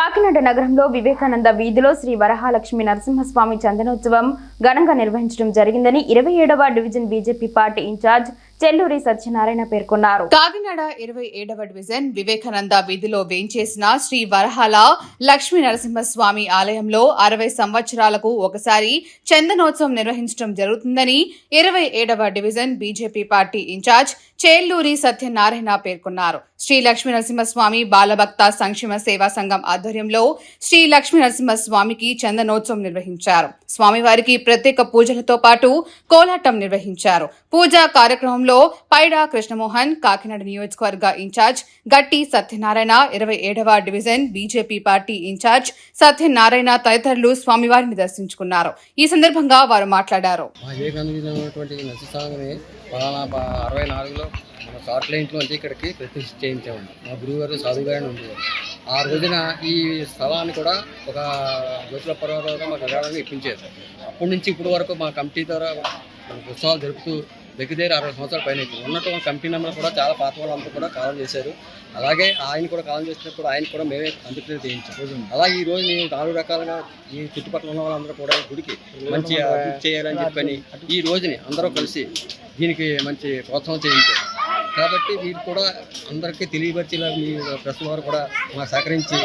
కాకినాడ నగరంలో వివేకానంద వీధిలో శ్రీ వరహాలక్ష్మి నరసింహస్వామి చందనోత్సవం ఘనంగా నిర్వహించడం జరిగిందని 27వ division BJP party incharge Chelluri Satyanarayana పేర్కొన్నారు. కాకినాడ 27వ డివిజన్ వివేకానంద వీధిలో వేంచేసిన శ్రీ వరహాల లక్ష్మీ నరసింహస్వామి ఆలయంలో 60 సంవత్సరాలకు ఒకసారి చందనోత్సవం నిర్వహించడం జరుగుతుందని 27వ division BJP party incharge Chelluri Satyanarayana పేర్కొన్నారు. శ్రీ లక్ష్మీ నరసింహస్వామి బాలభక్త సంక్షేమ సేవా సంఘం ఆధ్వర్యంలో శ్రీ లక్ష్మీ నరసింహస్వామికి చందనోత్సవం నిర్వహించారు. స్వామివారికి ప్రత్యేక పూజలతో పాటు కోలాటం నిర్వహించారు. పూజా కార్యక్రమంలో పైడా కృష్ణమోహన్, కాకినాడ నియోజకవర్గ ఇన్ఛార్జ్ గట్టి సత్యనారాయణ, 27వ division BJP party incharge Satyanarayana తదితరులు స్వామివారిని దర్శించుకున్నారు. ఈ సందర్భంగా వారు మాట్లాడారు. మన సాటిలైట్లోంచి ఇక్కడికి ప్రతిష్ఠ చేయించామండి. మా గురువుగారు సాధుగారిని ఉండేవారు. ఆ రోజున ఈ స్థలాన్ని కూడా ఒక జ్యోతుల పర్వతంగా మాకు విరాళంగా ఇప్పించారు. అప్పటి నుంచి ఇప్పటి వరకు మా కమిటీ ద్వారా ఉత్సవాలు జరుపుతూ దగ్గర 60 సంవత్సరాల పైన ఉన్నటువంటి కమిటీ నెంబర్ కూడా చాలా పాత వాళ్ళందరూ కూడా కాలం చేశారు. అలాగే ఆయన కూడా కాలం చేసినప్పుడు ఆయన కూడా మేమే అందుకనే చేయించాం. అలాగే ఈ రోజు నేను 4 రకాలుగా ఈ చుట్టుపక్కల ఉన్న వాళ్ళందరూ కూడా ఈ గుడికి మంచి అభివృద్ధి చేయాలని చెప్పని ఈ రోజుని అందరూ కలిసి దీనికి మంచి ప్రోత్సాహం చేయించారు. కాబట్టి వీరు కూడా అందరికీ తెలియపరిచేలా మీ ప్రెస్ వారు కూడా మాకు సహకరించి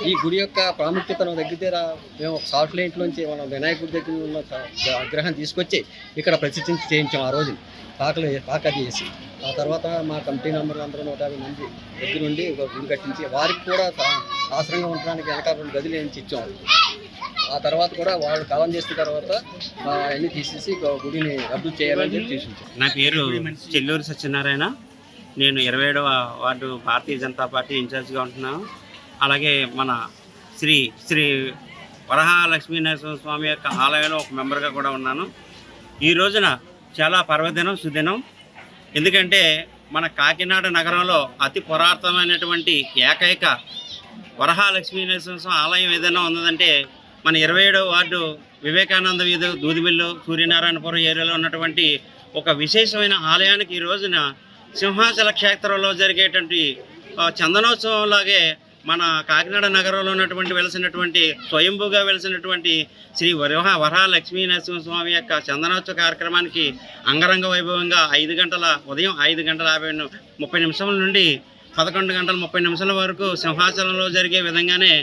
ఈ గుడి యొక్క ప్రాముఖ్యతను దగ్గర మేము ఒక సాటిలైట్లోంచి మనం వినాయకుడి దగ్గర ఉన్న విగ్రహం తీసుకొచ్చి ఇక్కడ ప్రతిష్ఠించి చేయించాం. ఆ రోజు పాకది చేసి ఆ తర్వాత మా కమిటీ మెంబర్లు అందరూ 150 మంది దగ్గర నుండి ఒక గుడి కట్టించి వారికి కూడా ఆశ్రయంగా ఉండడానికి వెనక 2 గదులు వేయించి ఇచ్చాం. ఆ తర్వాత కూడా వాళ్ళు కాలం చేసిన తర్వాత అన్నీ తీసేసి గుడిని అభివృద్ధి చేయాలని చెప్పి తీసుకొచ్చాం. నా పేరు చెల్లూరి సత్యనారాయణ. నేను 27వ వార్డు భారతీయ జనతా పార్టీ ఇన్ఛార్జ్గా ఉంటున్నాను. అలాగే మన శ్రీ వరహాలక్ష్మీ నరసింహస్వామి యొక్క ఆలయంలో ఒక మెంబర్గా కూడా ఉన్నాను. ఈ రోజున చాలా పర్వదినం, సుదినం. ఎందుకంటే మన కాకినాడ నగరంలో అతి పురాతనమైనటువంటి ఏకైక వరహాలక్ష్మీ నరసింహస్వామి ఆలయం ఏదైనా ఉన్నదంటే మన 27వ వార్డు వివేకానంద వీధి దూదిమిల్లు సూర్యనారాయణపురం ఏరియాలో ఉన్నటువంటి ఒక విశేషమైన ఆలయానికి ఈ రోజున సింహాచల క్షేత్రంలో జరిగేటువంటి చందనోత్సవంలాగే మన కాకినాడ నగరంలో ఉన్నటువంటి వెలిసినటువంటి స్వయంభూగా వెలిసినటువంటి శ్రీ వరహాలక్ష్మీ నరసింహస్వామి యొక్క చందనోత్సవ కార్యక్రమానికి అంగరంగ వైభవంగా ఉదయం 5:30 నిమిషాల నుండి 11:30 వరకు సింహాచలంలో జరిగే విధంగానే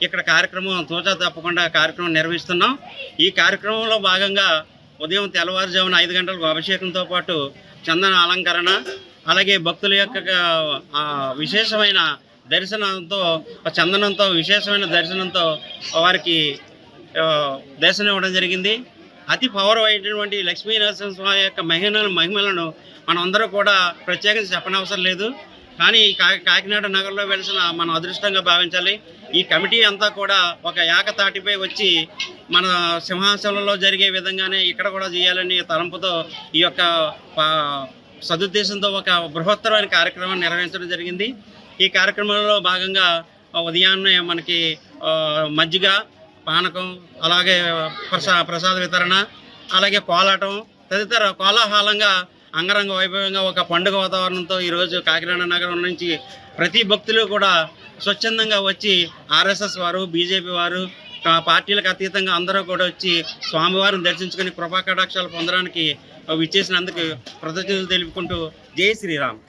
ఇక్కడ కార్యక్రమం తోచా తప్పకుండా కార్యక్రమం నిర్వహిస్తున్నాం. ఈ కార్యక్రమంలో భాగంగా ఉదయం తెల్లవారుజామున 5 గంటలకు అభిషేకంతో పాటు చందన అలంకరణ, అలాగే భక్తుల యొక్క విశేషమైన దర్శనంతో చందనంతో విశేషమైన దర్శనంతో వారికి దర్శనం ఇవ్వడం జరిగింది. అతి పవర్ అయినటువంటి లక్ష్మీ నరసింహస్వామి యొక్క మహిమలను మనం అందరూ కూడా ప్రత్యేకించి చెప్పనవసరం లేదు. కానీ కాకినాడ నగరంలో వెలిసిన మనం అదృష్టంగా భావించాలి. ఈ కమిటీ అంతా కూడా ఒక ఏకతాటిపై వచ్చి మన సింహాసనంలో జరిగే విధంగానే ఇక్కడ కూడా చేయాలని తలంపుతో ఈ యొక్క సదుద్దేశంతో ఒక బృహత్తరమైన కార్యక్రమాన్ని నిర్వహించడం జరిగింది. ఈ కార్యక్రమంలో భాగంగా ఉదయాన్నే మనకి మజ్జిగ, పానకం, అలాగే ప్రసాద వితరణ, అలాగే కోలాటం తదితర కోలాహలంగా అంగరంగ వైభవంగా ఒక పండుగ వాతావరణంతో ఈరోజు కాకినాడ నగరం నుంచి ప్రతి భక్తులు కూడా స్వచ్ఛందంగా వచ్చి ఆర్ఎస్ఎస్ వారు, బీజేపీ వారు, పార్టీలకు అతీతంగా అందరూ కూడా వచ్చి స్వామివారిని దర్శించుకుని కృపా కటాక్షాలు పొందడానికి విచ్చేసినందుకు కృతజ్ఞతలు తెలుపుకుంటూ జై శ్రీరామ్.